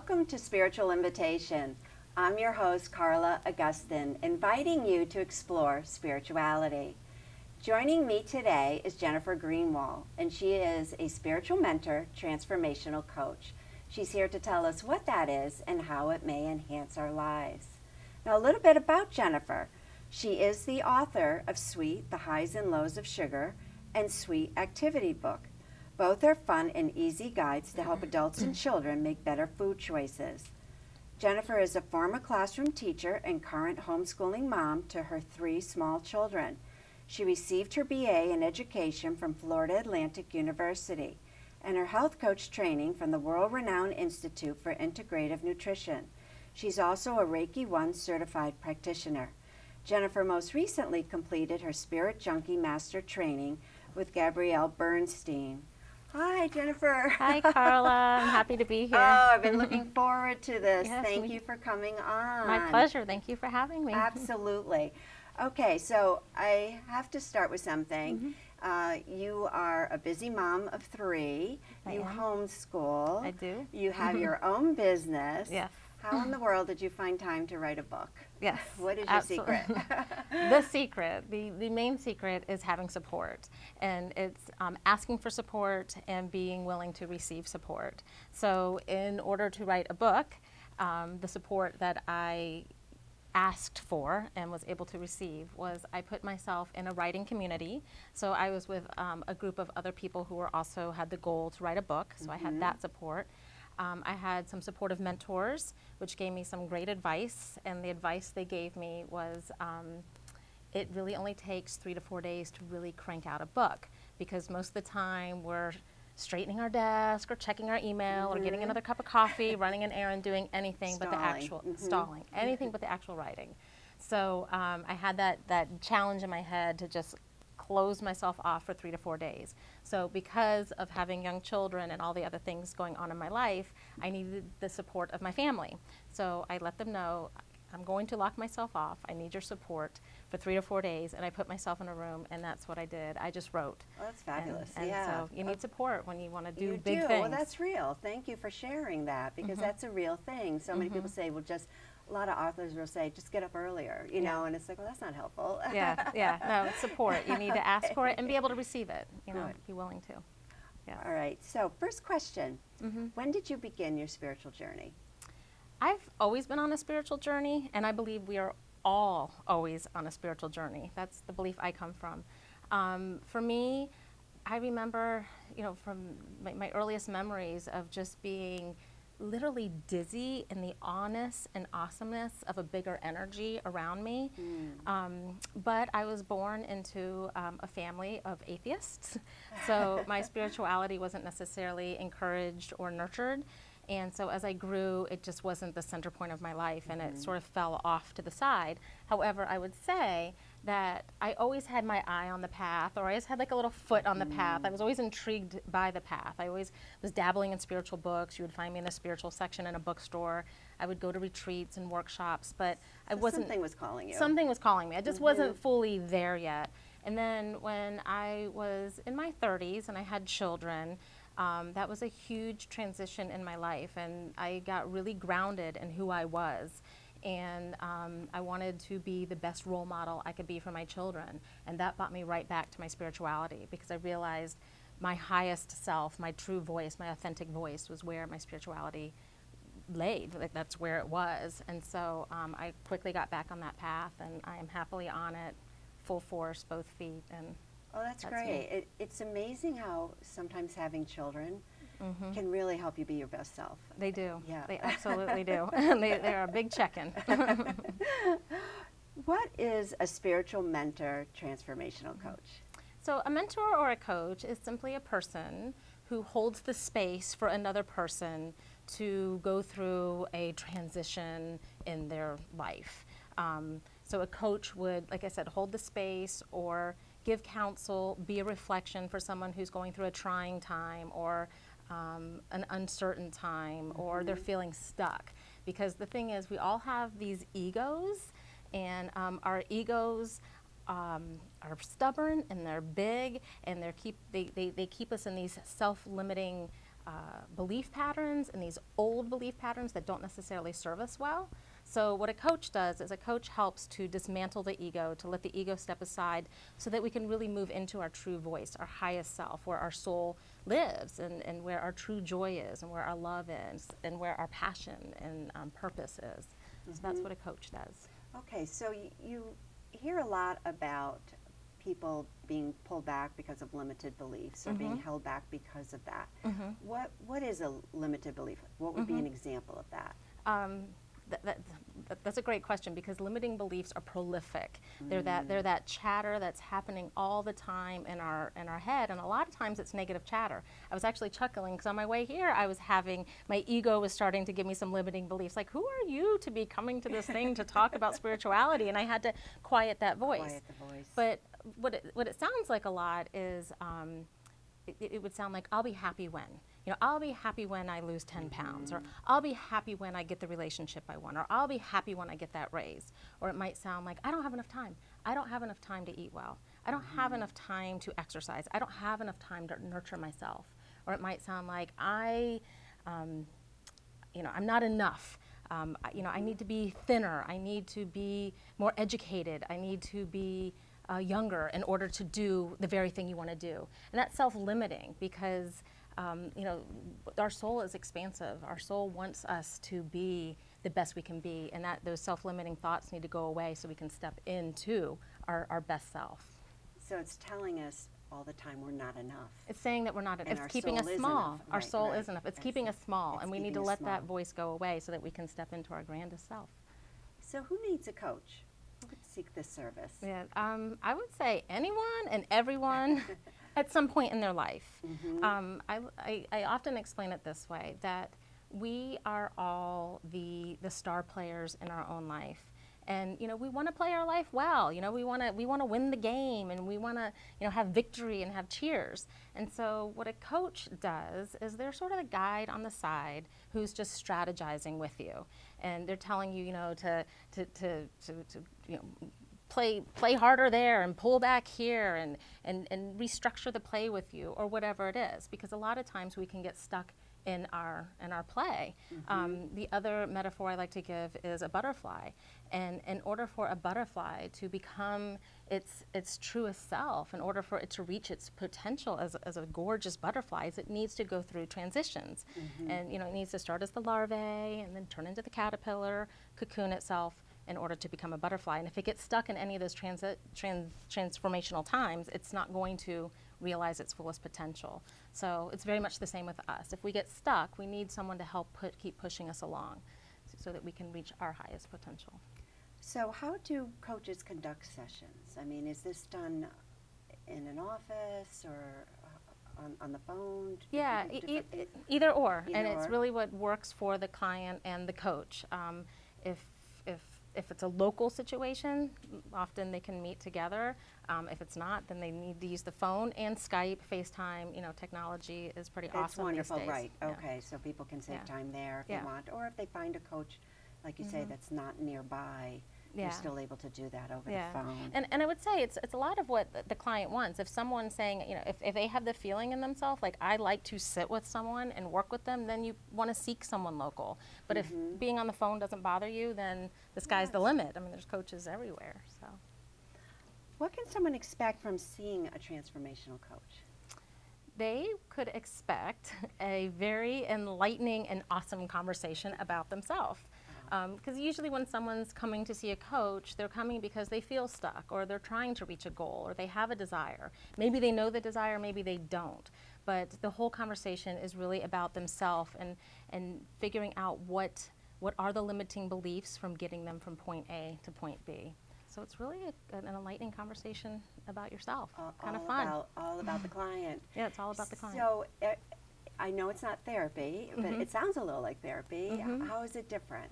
Welcome to Spiritual Invitation. I'm your host, Carla Augustyn, inviting you to explore spirituality. Joining me today is Jennifer Greenwald, and she is a spiritual mentor, transformational coach. She's here to tell us what that is and how it may enhance our lives. Now, a little bit about Jennifer. She is the author of Sweet, The Highs and Lows of Sugar, and Sweet Activity Book. Both are fun and easy guides to help adults and children make better food choices. Jennifer is a former classroom teacher and current homeschooling mom to her 3 small children. She received her BA in education from Florida Atlantic University and her health coach training from the world-renowned Institute for Integrative Nutrition. She's also a Reiki 1 certified practitioner. Jennifer most recently completed her Spirit Junkie Master training with Gabrielle Bernstein. Hi, Jennifer. Hi, Carla. I'm happy to be here. Oh, I've been looking forward to this. Yes, Thank you for coming on. My pleasure. Thank you for having me. Absolutely. Okay, so I have to start with something. You are a busy mom of 3. You homeschool. I do. You have your own business. Yes. How in the world did you find time to write a book? Yes. What is absolutely. your secret? The secret, the main secret is having support. And it's asking for support and being willing to receive support. So in order to write a book, the support that I asked for and was able to receive was I put myself in a writing community. So I was with a group of other people who were also had the goal to write a book. So I had that support. I had some supportive mentors, which gave me some great advice, and the advice they gave me was it really only takes 3 to 4 days to really crank out a book, because most of the time we're straightening our desk or checking our email or getting another cup of coffee, running an errand, doing anything but the actual stalling, anything but the actual writing. So I had that challenge in my head to just close myself off for 3 to 4 days. So because of having young children and all the other things going on in my life, I needed the support of my family. So I let them know, I'm going to lock myself off. I need your support for 3 to 4 days. And I put myself in a room, and that's what I did. I just wrote. Oh, that's fabulous. And yeah. so you need support when you want to do you big do. things. Well, that's real. Thank you for sharing that, because that's a real thing. So many people say, well, a lot of authors will say, just get up earlier, you know, and it's like, well, that's not helpful. Yeah. No, it's support. You need to ask for it and be able to receive it, be willing to. Yes. All right. So first question, when did you begin your spiritual journey? I've always been on a spiritual journey, and I believe we are all always on a spiritual journey. That's the belief I come from. For me, I remember, from my earliest memories of just being literally dizzy in the awness and awesomeness of a bigger energy around me. But I was born into a family of atheists, so my spirituality wasn't necessarily encouraged or nurtured. And so as I grew, it just wasn't the center point of my life, and it sort of fell off to the side. However, I would say that I always had my eye on the path, or I always had like a little foot on the path. I was always intrigued by the path. I always was dabbling in spiritual books. You would find me in the spiritual section in a bookstore. I would go to retreats and workshops, but I wasn't. Something was calling you. Something was calling me. I just wasn't fully there yet. And then when I was in my 30s and I had children, that was a huge transition in my life, and I got really grounded in who I was. And I wanted to be the best role model I could be for my children. And that brought me right back to my spirituality, because I realized my highest self, my true voice, my authentic voice was where my spirituality laid. Like, that's where it was. And so I quickly got back on that path, and I am happily on it, full force, both feet. And oh, that's great. It's amazing how sometimes having children can really help you be your best self. They do. Yeah. They absolutely do. They're a big check-in. What is a spiritual mentor, transformational coach? So a mentor or a coach is simply a person who holds the space for another person to go through a transition in their life. So a coach would, like I said, hold the space or give counsel, be a reflection for someone who's going through a trying time or an uncertain time, or they're feeling stuck. Because the thing is, we all have these egos, and our egos are stubborn, and they're big, and they keep us in these self-limiting belief patterns and these old belief patterns that don't necessarily serve us well. So what a coach does is a coach helps to dismantle the ego, to let the ego step aside so that we can really move into our true voice, our highest self, where our soul lives and where our true joy is and where our love is and where our passion and purpose is. So that's what a coach does. Okay, so you hear a lot about people being pulled back because of limited beliefs or being held back because of that. What is a limited belief? What would be an example of that? That's a great question, because limiting beliefs are prolific. They're that chatter that's happening all the time in our head, and a lot of times it's negative chatter. I was actually chuckling because on my way here my ego was starting to give me some limiting beliefs, like, who are you to be coming to this thing to talk about spirituality? And I had to quiet that voice. Quiet the voice. But what it sounds like a lot is it would sound like, I'll be happy when. I'll be happy when I lose 10 pounds, or I'll be happy when I get the relationship I want, or I'll be happy when I get that raise. Or it might sound like, I don't have enough time. I don't have enough time to eat well. I don't have enough time to exercise. I don't have enough time to nurture myself. Or it might sound like, I'm not enough. I need to be thinner. I need to be more educated. I need to be younger in order to do the very thing you want to do. And that's self-limiting, because our soul is expansive. Our soul wants us to be the best we can be, and that those self-limiting thoughts need to go away so we can step into our best self. So it's telling us all the time we're not enough. It's saying that we're not enough. And It's keeping us small. Our soul is enough. It's keeping us small, and we need to let that voice go away so that we can step into our grandest self. So who needs a coach? Who would seek this service? Yeah, I would say anyone and everyone at some point in their life. I often explain it this way, that we are all the star players in our own life. And we want to play our life well. We want to win the game, and we want to have victory and have cheers. And so what a coach does is they're sort of a guide on the side who's just strategizing with you, and they're telling you to play harder there and pull back here and restructure the play with you, or whatever it is, because a lot of times we can get stuck in our play. The other metaphor I like to give is a butterfly, and in order for a butterfly to become its truest self, in order for it to reach its potential as a gorgeous butterfly, it needs to go through transitions. And it needs to start as the larvae and then turn into the caterpillar, cocoon itself, in order to become a butterfly. And if it gets stuck in any of those transformational times, it's not going to realize its fullest potential. So it's very much the same with us. If we get stuck, we need someone to help keep pushing us along so that we can reach our highest potential. So how do coaches conduct sessions? I mean, is this done in an office or on the phone? Yeah, either or. And it's really what works for the client and the coach. If it's a local situation, often they can meet together. If it's not, then they need to use the phone and Skype, FaceTime. Technology is pretty awesome. That's wonderful, these days. right? Yeah. Okay, so people can save time there if they want, or if they find a coach, like you say, that's not nearby. You're still able to do that over the phone. And I would say it's a lot of what the client wants. If someone's saying, if they have the feeling in themselves, like, I like to sit with someone and work with them, then you want to seek someone local. But if being on the phone doesn't bother you, then the sky's the limit. I mean, there's coaches everywhere. So, what can someone expect from seeing a transformational coach? They could expect a very enlightening and awesome conversation about themselves. Because usually when someone's coming to see a coach, they're coming because they feel stuck, or they're trying to reach a goal, or they have a desire. Maybe they know the desire, maybe they don't. But the whole conversation is really about themselves and figuring out what are the limiting beliefs from getting them from point A to point B. So it's really an enlightening conversation about yourself. Kind of fun. All about the client. Yeah, it's all about the client. So I know it's not therapy, but it sounds a little like therapy. How is it different?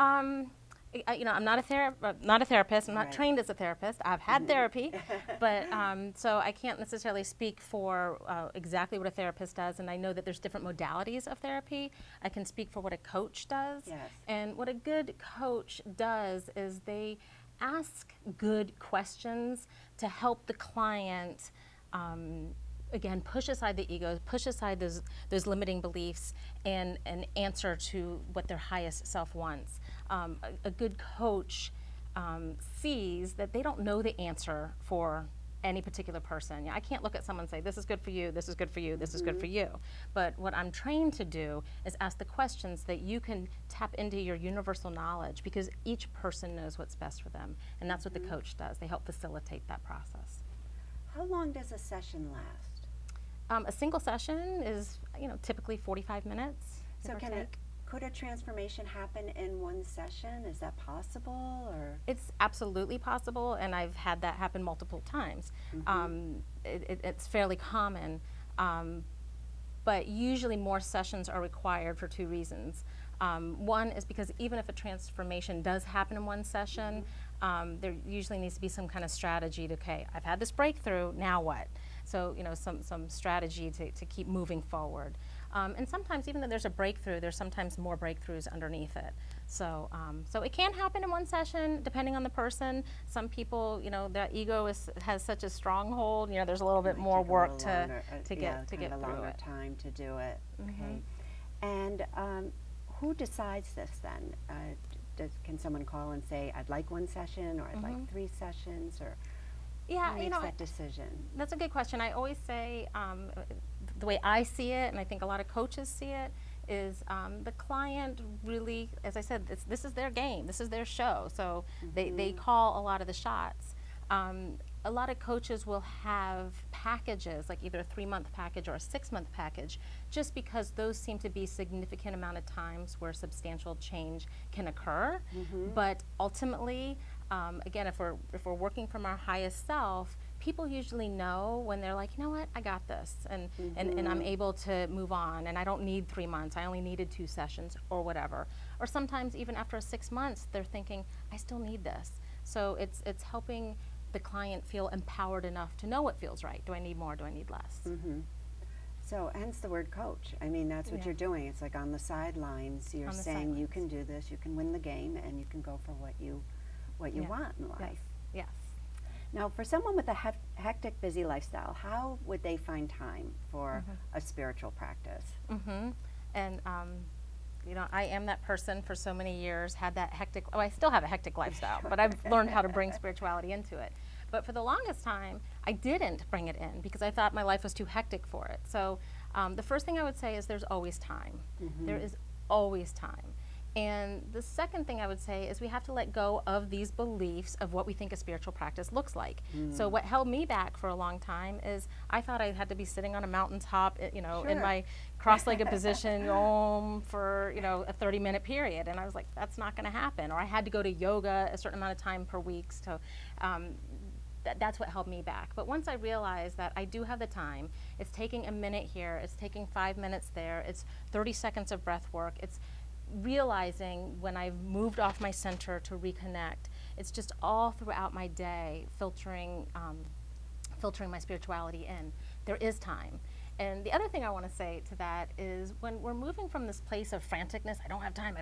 I'm not a therapist. I'm not trained as a therapist. I've had therapy, but so I can't necessarily speak for exactly what a therapist does. And I know that there's different modalities of therapy. I can speak for what a coach does. Yes. And what a good coach does is they ask good questions to help the client again, push aside the ego, push aside those limiting beliefs, and answer to what their highest self wants. A good coach sees that they don't know the answer for any particular person. I can't look at someone and say, this is good for you, this is good for you, this is good for you. But what I'm trained to do is ask the questions that you can tap into your universal knowledge, because each person knows what's best for them. And that's what the coach does. They help facilitate that process. How long does a session last? A single session is, typically 45 minutes. So could a transformation happen in one session? Is that possible, or? It's absolutely possible, and I've had that happen multiple times. It's fairly common, but usually more sessions are required for two reasons. One is because even if a transformation does happen in one session, there usually needs to be some kind of strategy to, okay, I've had this breakthrough, now what? So, some strategy to keep moving forward. And sometimes, even though there's a breakthrough, there's sometimes more breakthroughs underneath it. So, so it can happen in one session, depending on the person. Some people, their ego has such a stronghold. There's a little bit more work to get through it. A longer time to do it. Okay. And who decides this then? Can someone call and say, I'd like one session, or I'd like 3 sessions, or who makes that decision? That's a good question. I always say, the way I see it, and I think a lot of coaches see it, is the client really, as I said, this is their game, this is their show, so they call a lot of the shots. A lot of coaches will have packages, like either a 3-month package or a 6-month package, just because those seem to be significant amount of times where substantial change can occur. But ultimately, again, if we're working from our highest self, people usually know when they're like, you know what, I got this, and I'm able to move on, and I don't need 3 months, I only needed 2 sessions, or whatever. Or sometimes even after 6 months, they're thinking, I still need this. So it's helping the client feel empowered enough to know what feels right. Do I need more? Do I need less? So hence the word coach. I mean, that's what you're doing. It's like on the sidelines, you're saying you can do this, you can win the game, and you can go for what you want in life. Yes. Now, for someone with a hectic, busy lifestyle, how would they find time for a spiritual practice? And I am that person for so many years, had that hectic, I still have a hectic lifestyle, but I've learned how to bring spirituality into it. But for the longest time, I didn't bring it in because I thought my life was too hectic for it. So the first thing I would say is there's always time. There is always time. And the second thing I would say is we have to let go of these beliefs of what we think a spiritual practice looks like. So what held me back for a long time is I thought I had to be sitting on a mountaintop, in my cross-legged position for, a 30-minute period. And I was like, that's not going to happen. Or I had to go to yoga a certain amount of time per week. So that's what held me back. But once I realized that I do have the time, it's taking a minute here, it's taking 5 minutes there, it's 30 seconds of breath work, it's realizing when I've moved off my center to reconnect, it's just all throughout my day filtering my spirituality in. There is time. And the other thing I want to say to that is when we're moving from this place of franticness, I don't have time,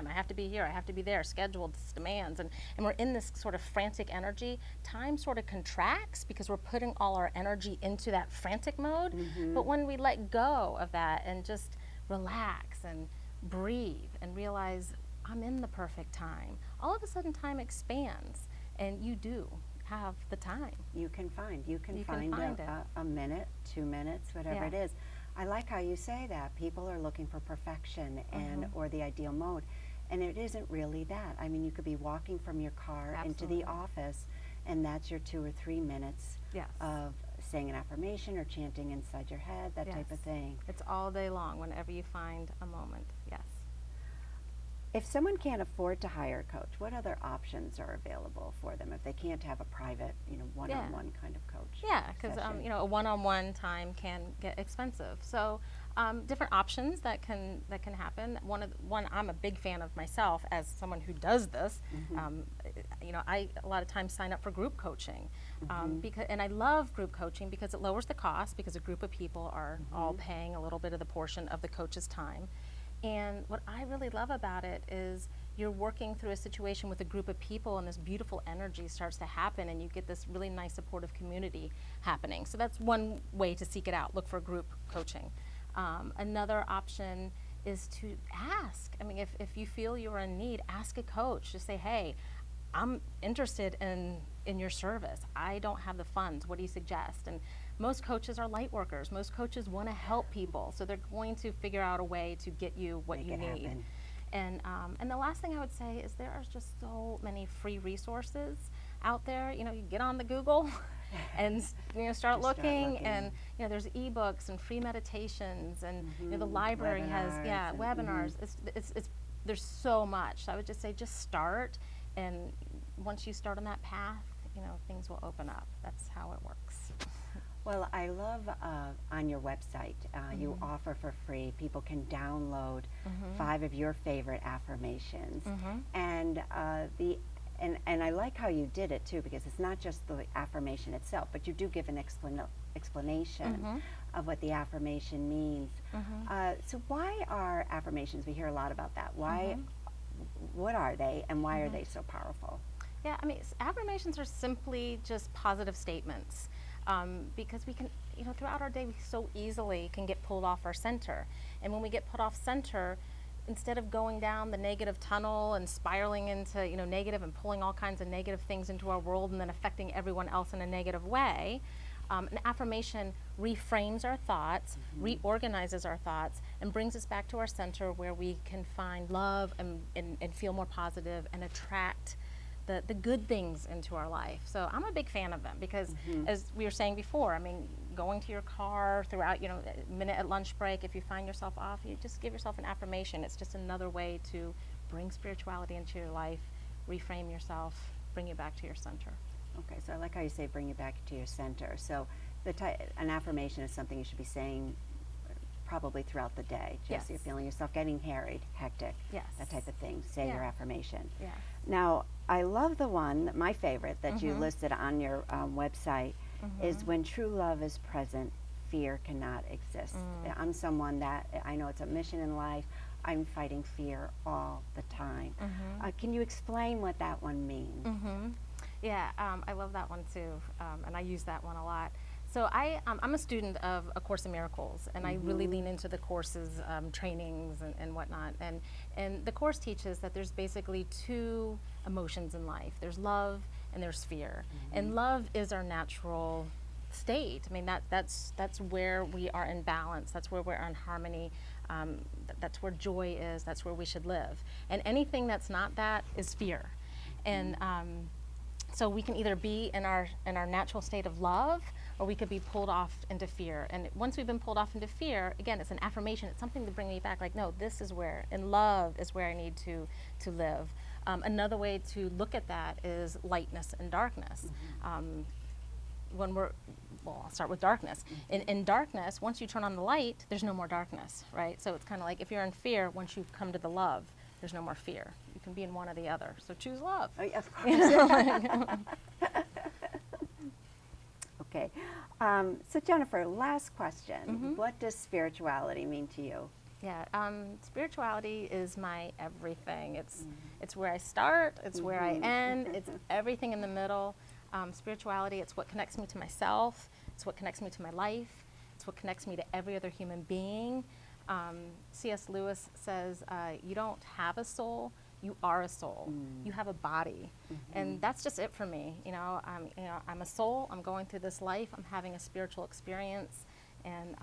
I have to be here, I have to be there, scheduled demands, and we're in this sort of frantic energy, time sort of contracts because we're putting all our energy into that frantic mode. But when we let go of that and just relax and breathe and realize I'm in the perfect time, all of a sudden time expands, and you do have the time. You can find a minute, 2 minutes, whatever it is. I like how you say that. People are looking for perfection or the ideal mode, and it isn't really that. I mean, you could be walking from your car into the office, and that's your 2 or 3 minutes of saying an affirmation or chanting inside your head, that type of thing. It's all day long, whenever you find a moment. Yes. If someone can't afford to hire a coach, what other options are available for them if they can't have a private, one-on-one kind of coach? Yeah, because a one-on-one time can get expensive. So different options that can happen. One I'm a big fan of myself as someone who does this. I a lot of times sign up for group coaching and I love group coaching because it lowers the cost because a group of people are all paying a little bit of the portion of the coach's time. And what I really love about it is you're working through a situation with a group of people and this beautiful energy starts to happen and you get this really nice supportive community happening. So that's one way to seek it out, look for group coaching. Another option is to ask. I mean, if you feel you're in need, ask a coach. Just say, hey, I'm interested in your service. I don't have the funds. What do you suggest? And most coaches are light workers. Most coaches want to help people. So they're going to figure out a way to get you what you need. Happen. And the last thing I would say is there are just so many free resources out there. You know, you get on the Google and start looking, and there's ebooks and free meditations, and the library has webinars. It's there's so much. So I would just say just start, and once you start on that path, things will open up. That's how it works. Well, I love on your website, you offer for free, people can download 5 of your favorite affirmations. And and I like how you did it too, because it's not just the affirmation itself, but you do give an explanation of what the affirmation means. So why are affirmations, we hear a lot about that, what are they and why are they so powerful? Yeah, I mean, affirmations are simply just positive statements. Because we can, throughout our day, we so easily can get pulled off our center. And when we get put off center, instead of going down the negative tunnel and spiraling into, negative and pulling all kinds of negative things into our world and then affecting everyone else in a negative way, an affirmation reframes our thoughts, reorganizes our thoughts, and brings us back to our center where we can find love and feel more positive and attract the good things into our life. So I'm a big fan of them because, as we were saying before, I mean, going to your car throughout, a minute at lunch break, if you find yourself off, you just give yourself an affirmation. It's just another way to bring spirituality into your life, reframe yourself, bring you back to your center. Okay, so I like how you say bring you back to your center. So an affirmation is something you should be saying probably throughout the day. Just you're feeling yourself getting harried, hectic, that type of thing. Say your affirmation. Yeah. Now, I love the one, my favorite, that you listed on your website, is when true love is present, fear cannot exist. I'm someone that, I know it's a mission in life, I'm fighting fear all the time. Can you explain what that one means? Yeah, I love that one too, and I use that one a lot. So I'm a student of A Course in Miracles, and I really lean into the Course's trainings and whatnot. And the Course teaches that there's basically 2 emotions in life. There's love and there's fear. And love is our natural state. I mean, that's where we are in balance. That's where we're in harmony. That's where joy is. That's where we should live. And anything that's not that is fear. And so we can either be in our natural state of love, or we could be pulled off into fear. And once we've been pulled off into fear, again, it's an affirmation. It's something to bring me back. Like, no, this is where, in love is where I need to live. Another way to look at that is lightness and darkness. I'll start with darkness. In darkness, once you turn on the light, there's no more darkness, right? So it's kind of like if you're in fear, once you come to the love, there's no more fear. You can be in one or the other. So choose love. Oh, yeah, of course. Okay. So Jennifer, last question. What does spirituality mean to you? Yeah, spirituality is my everything. It's where I start, it's where I end, it's everything in the middle. Spirituality, it's what connects me to myself, it's what connects me to my life, it's what connects me to every other human being. C.S. Lewis says, you don't have a soul, you are a soul. You have a body. And that's just it for me. I'm a soul, I'm going through this life, I'm having a spiritual experience, and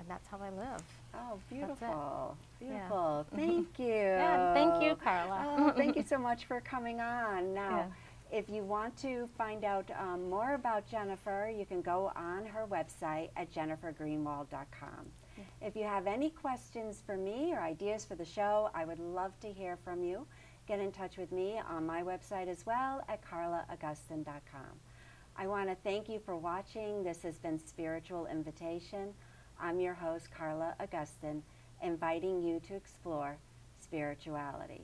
that's how I live. Oh, beautiful. Beautiful. Yeah. Thank you. Yeah, thank you, Carla. Oh, thank you so much for coming on. Now, if you want to find out more about Jennifer, you can go on her website at jennifergreenwald.com. If you have any questions for me or ideas for the show, I would love to hear from you. Get in touch with me on my website as well at carlaaugustyn.com. I want to thank you for watching. This has been Spiritual Invitation. I'm your host, Carla Augustyn, inviting you to explore spirituality.